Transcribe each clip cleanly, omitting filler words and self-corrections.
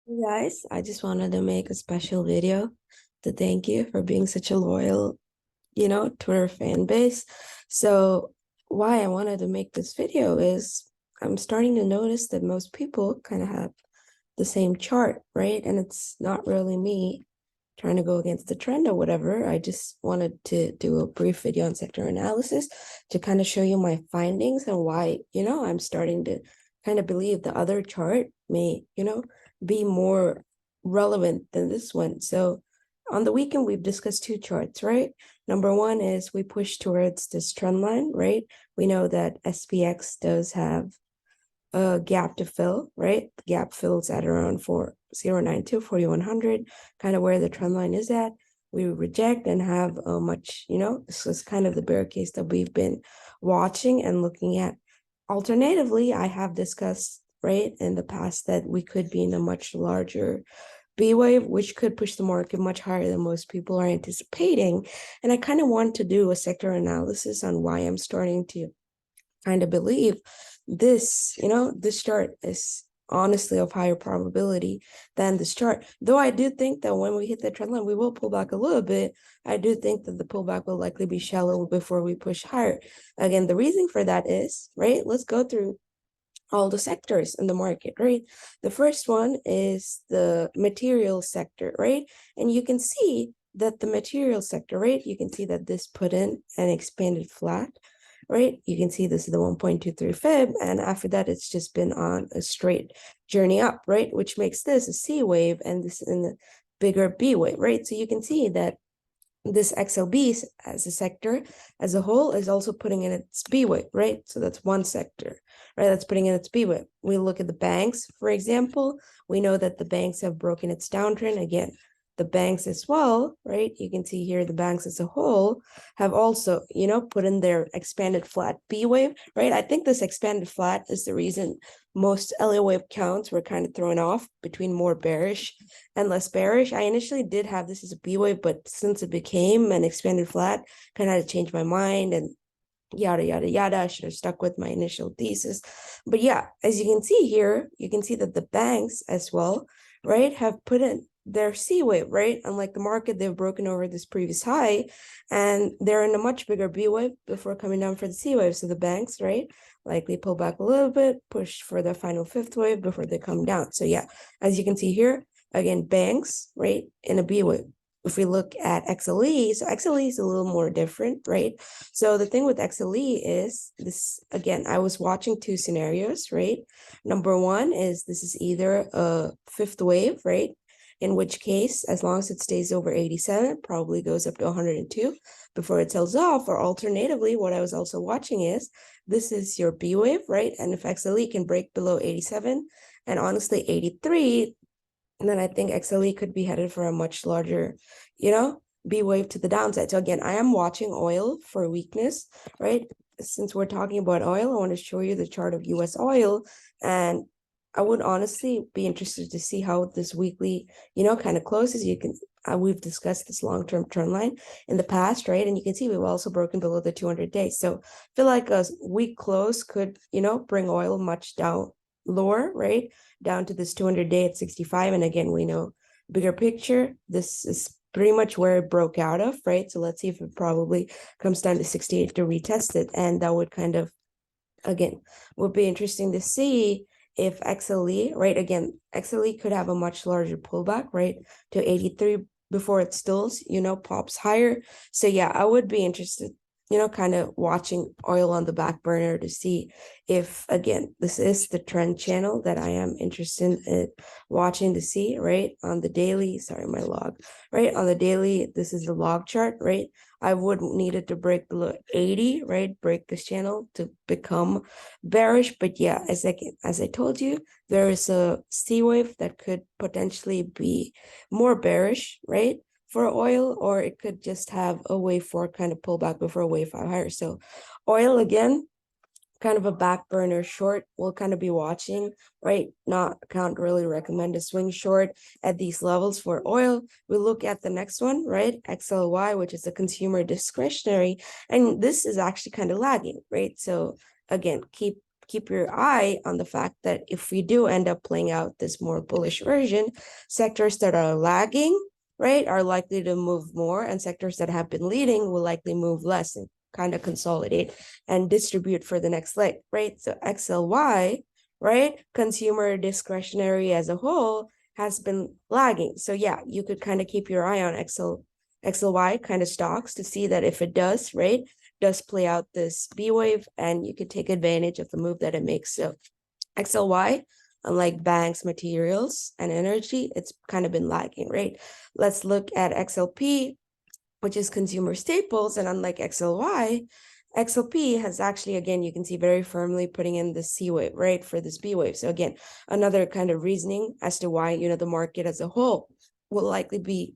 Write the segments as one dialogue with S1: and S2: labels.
S1: Hey guys, I just wanted to make a special video to thank you for being such a loyal, Twitter fan base. So why I wanted to make this video is I'm starting to notice that most people kind of have the same chart, right? And it's not really me trying to go against the trend or whatever. I just wanted to do a brief video on sector analysis to kind of show you my findings and why, I'm starting to kind of believe the other chart may, be more relevant than this one. So on the weekend, we've discussed two charts, right? Number one is we push towards this trend line, right? We know that SPX does have a gap to fill, right? The gap fills at around 4092, 4100, kind of where the trend line is at. We reject and have a much, this is kind of the bear case that we've been watching and looking at. Alternatively, I have discussed, right, in the past that we could be in a much larger B wave, which could push the market much higher than most people are anticipating. And I kind of want to do a sector analysis on why I'm starting to kind of believe this, this chart is honestly of higher probability than this chart. Though I do think that when we hit the trend line, we will pull back a little bit. I do think that the pullback will likely be shallow before we push higher. Again, the reason for that is, right, let's go through all the sectors in the market, right? The first one is the material sector, right? And you can see that the material sector, right? You can see that this put in an expanded flat, right? You can see this is the 1.23 fib, and after that, it's just been on a straight journey up, right? Which makes this a C wave and this in the bigger B wave, right? So you can see that this XLB as a sector as a whole is also putting in its B wave, right? So that's one sector, right? That's putting in its B wave. We look at the banks, for example, we know that the banks have broken its downtrend. Again, the banks as well, right? You can see here the banks as a whole have also, put in their expanded flat B wave, right? I think this expanded flat is the reason most Elliott wave counts were kind of thrown off between more bearish and less bearish. I initially did have this as a B wave, but since it became an expanded flat, kind of had to change my mind and yada, yada, yada. I should have stuck with my initial thesis. But yeah, as you can see here, you can see that the banks as well, right, have put in their C wave, right? Unlike the market, they've broken over this previous high and they're in a much bigger B wave before coming down for the C wave. So the banks, right, likely pull back a little bit, push for the final fifth wave before they come down. So yeah, as you can see here, again, banks, right, in a B wave. If we look at XLE, so XLE is a little more different, right? So the thing with XLE is this, again, I was watching two scenarios, right? Number one is this is either a fifth wave, right? In which case, as long as it stays over 87, probably goes up to 102 before it sells off. Or alternatively, what I was also watching is this is your B wave, right? And if XLE can break below 87 and honestly 83, and then I think XLE could be headed for a much larger, B wave to the downside. So again, I am watching oil for weakness, right? Since we're talking about oil, I want to show you the chart of US oil. And I would honestly be interested to see how this weekly, kind of closes. You can, we've discussed this long-term trend line in the past, right? And you can see we've also broken below the 200 days. So I feel like a weak close could, bring oil much down lower, right? Down to this 200-day at 65. And again, we know bigger picture, this is pretty much where it broke out of, right? So let's see if it probably comes down to 68 to retest it. And that would kind of, again, would be interesting to see if XLE, right? Again, XLE could have a much larger pullback, right? To 83 before it still, pops higher. So yeah, I would be interested, kind of watching oil on the back burner to see if, again, this is the trend channel that I am interested in watching to see, right? On the daily, sorry, my log, right? On the daily, this is the log chart, right? I would need it to break below 80, right? Break this channel to become bearish. But yeah, as I told you, there is a C wave that could potentially be more bearish, right? For oil, or it could just have a wave 4 kind of pullback before a wave 5 higher. So oil, again, kind of a back burner short we'll kind of be watching, right? Can't really recommend a swing short at these levels for oil. We look at the next one, right? XLY, which is a consumer discretionary, and this is actually kind of lagging, right? So again, keep keep your eye on the fact that if we do end up playing out this more bullish version, sectors that are lagging, right, are likely to move more, and sectors that have been leading will likely move less and kind of consolidate and distribute for the next leg, right? So XLY, right, consumer discretionary as a whole has been lagging. So yeah, you could kind of keep your eye on XLY kind of stocks to see that if it does, right, does play out this B wave, and you could take advantage of the move that it makes. So XLY, unlike banks, materials, and energy, it's kind of been lagging, right? Let's look at XLP, which is consumer staples, and unlike XLY, XLP has actually, again, you can see very firmly putting in the C wave, right, for this B wave. So again, another kind of reasoning as to why, the market as a whole will likely be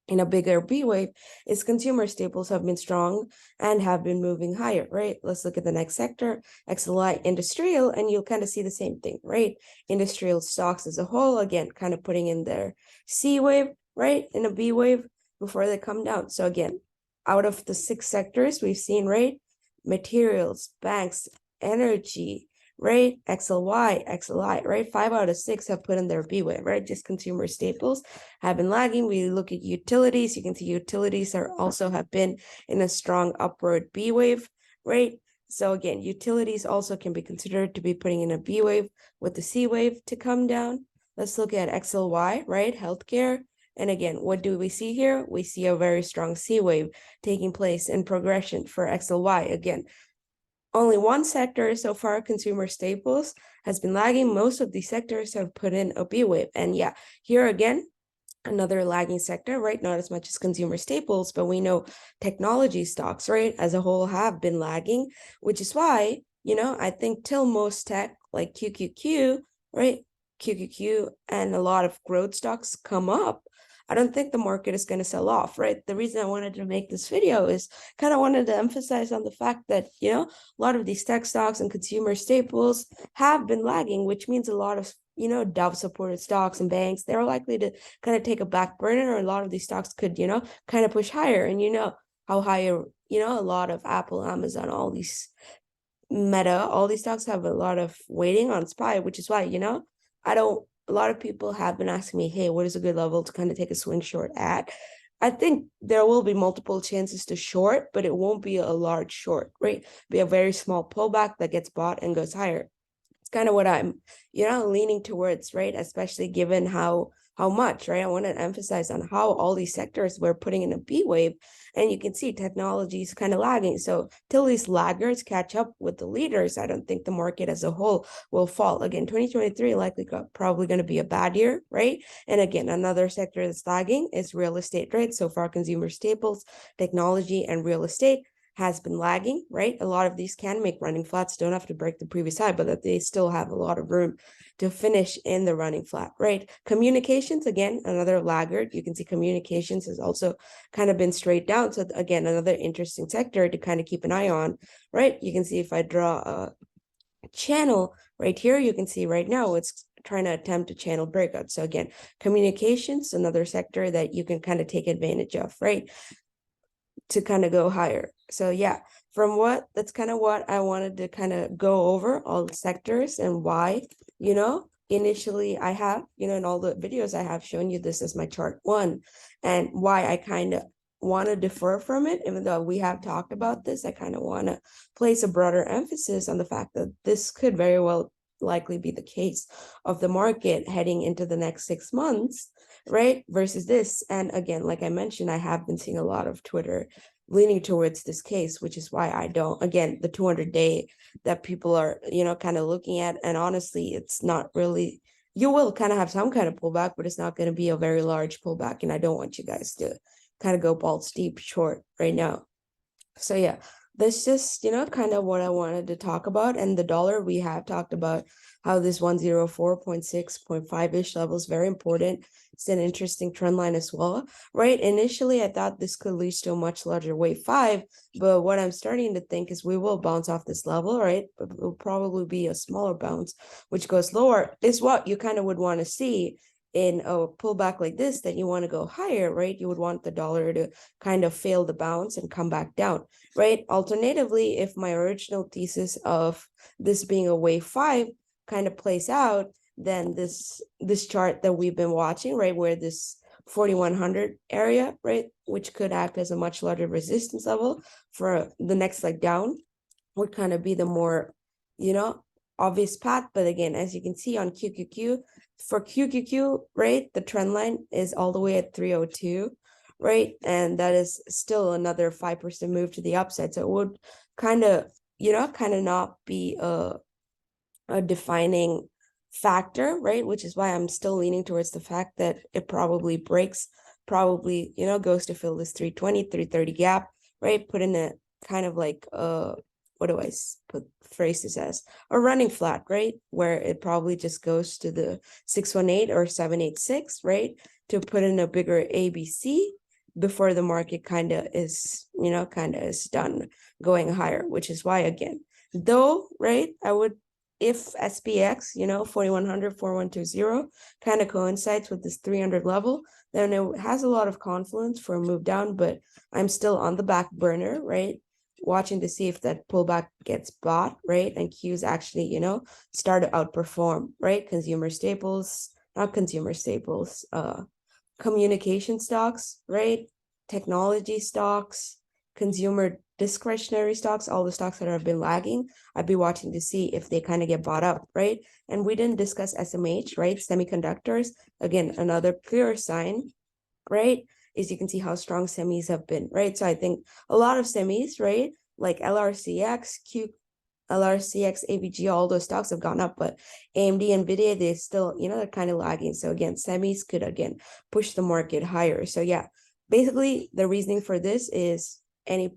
S1: in a bigger B wave is consumer staples have been strong and have been moving higher, right? Let's look at the next sector, XLI industrial, and you'll kind of see the same thing, right? Industrial stocks as a whole, again, kind of putting in their C wave, right, in a B wave before they come down. So again, out of the 6 sectors we've seen, right, materials, banks, energy, right, XLY, XLI, right, 5 out of 6 have put in their B wave, right? Just consumer staples have been lagging. We look at utilities, you can see utilities are also have been in a strong upward B wave, right? So again, utilities also can be considered to be putting in a B wave with the C wave to come down. Let's look at XLY, right, healthcare. And again, what do we see here? We see a very strong C wave taking place in progression for XLY. Again, only one sector so far, consumer staples, has been lagging. Most of these sectors have put in a B wave. And yeah, here again, another lagging sector, right? Not as much as consumer staples, but we know technology stocks, right, as a whole have been lagging, which is why, I think till most tech like QQQ, right, QQQ and a lot of growth stocks come up, I don't think the market is going to sell off, right? The reason I wanted to make this video is kind of wanted to emphasize on the fact that, a lot of these tech stocks and consumer staples have been lagging, which means a lot of, Dove supported stocks and banks, they're likely to kind of take a back burner, or a lot of these stocks could, kind of push higher. And how higher, a lot of Apple, Amazon, all these Meta, all these stocks have a lot of weighting on SPY, which is why, a lot of people have been asking me, hey, what is a good level to kind of take a swing short at? I think there will be multiple chances to short, but it won't be a large short, right? Be a very small pullback that gets bought and goes higher. It's kind of what I'm, leaning towards, right? Especially given how much, right? I want to emphasize on how all these sectors were putting in a B wave, and you can see technology is kind of lagging. So till these laggards catch up with the leaders, I don't think the market as a whole will fall. Again, 2023 likely probably going to be a bad year, right? And again, another sector that's lagging is real estate, right? So far, consumer staples, technology, and real estate has been lagging, right? A lot of these can make running flats, don't have to break the previous high, but that they still have a lot of room to finish in the running flat, right? Communications, again, another laggard. You can see communications has also kind of been straight down. So again, another interesting sector to kind of keep an eye on, right? You can see if I draw a channel right here, you can see right now it's trying to attempt a channel breakout. So again, communications, another sector that you can kind of take advantage of, right, to kind of go higher. So yeah, that's kind of what I wanted to kind of go over, all the sectors and why, initially I have, in all the videos I have shown you this as my chart 1, and why I kind of want to defer from it. Even though we have talked about this, I kind of want to place a broader emphasis on the fact that this could very well likely be the case of the market heading into the next 6 months, right, versus this. And again, like I mentioned, I have been seeing a lot of Twitter leaning towards this case, which is why I don't, again, the 200-day that people are, kind of looking at. And honestly, it's not really, you will kind of have some kind of pullback, but it's not going to be a very large pullback. And I don't want you guys to kind of go balls deep short right now. So yeah, that's just, kind of what I wanted to talk about. And the dollar, we have talked about how this 104.6.5-ish level is very important. It's an interesting trend line as well, right? Initially, I thought this could lead to a much larger wave 5, but what I'm starting to think is we will bounce off this level, right? But it will probably be a smaller bounce, which goes lower, is what you kind of would want to see in a pullback like this, then you want to go higher, right? You would want the dollar to kind of fail the bounce and come back down, right? Alternatively, if my original thesis of this being a wave 5 kind of plays out, then this chart that we've been watching, right, where this 4100 area, right, which could act as a much larger resistance level for the next leg down, would kind of be the more, obvious path. But again, as you can see on QQQ, for QQQ, right, the trend line is all the way at 302, right? And that is still another 5% move to the upside. So it would kind of, not be a defining factor, right? Which is why I'm still leaning towards the fact that it probably breaks, goes to fill this 320, 330 gap, right? Put in a kind of like what do I phrase this as? A running flat, right? Where it probably just goes to the 618 or 786, right? To put in a bigger ABC before the market kind of is done going higher, which is why, again, though, right, I would, if SPX, 4100, 4120 kind of coincides with this 300 level, then it has a lot of confluence for a move down, but I'm still on the back burner, right? Watching to see if that pullback gets bought, right? And Qs actually, start to outperform, right? Communication stocks, right? Technology stocks, consumer discretionary stocks, all the stocks that have been lagging, I'd be watching to see if they kind of get bought up, right? And we didn't discuss SMH, right? Semiconductors, again, another clear sign, right? Is you can see how strong semis have been, right? So I think a lot of semis, right? Like LRCX, AVG, all those stocks have gone up, but AMD, NVIDIA, they still, they're kind of lagging. So again, semis could, again, push the market higher. So yeah, basically the reasoning for this is if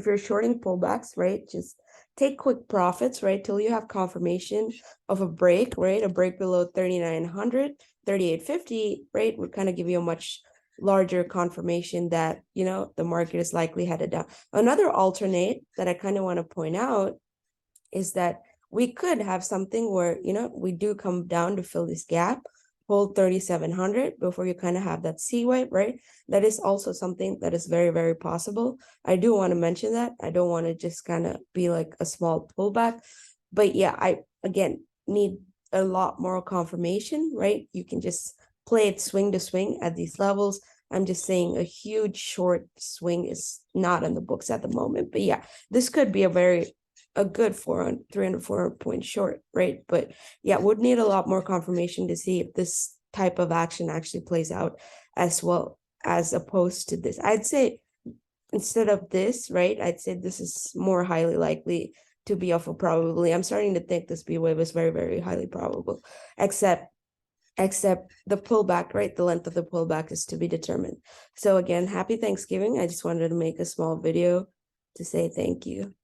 S1: you're shorting pullbacks, right, just take quick profits, right, till you have confirmation of a break, right? A break below 3,900, 3,850, right, would kind of give you a much larger confirmation that, the market is likely headed down. Another alternate that I kind of want to point out is that we could have something where, we do come down to fill this gap, hold 3,700 before you kind of have that C wave, right? That is also something that is very, very possible. I do want to mention that. I don't want to just kind of be like a small pullback. But yeah, I, again, need a lot more confirmation, right? You can just play it swing to swing at these levels. I'm just saying a huge short swing is not in the books at the moment. But yeah, this could be a good 300, 400 point short, right? But yeah, would need a lot more confirmation to see if this type of action actually plays out as well, as opposed to this. I'd say instead of this, right, I'd say this is more highly likely to be off of probability. I'm starting to think this B wave is very, very highly probable, except the pullback, right? The length of the pullback is to be determined. So again, happy Thanksgiving. I just wanted to make a small video to say thank you.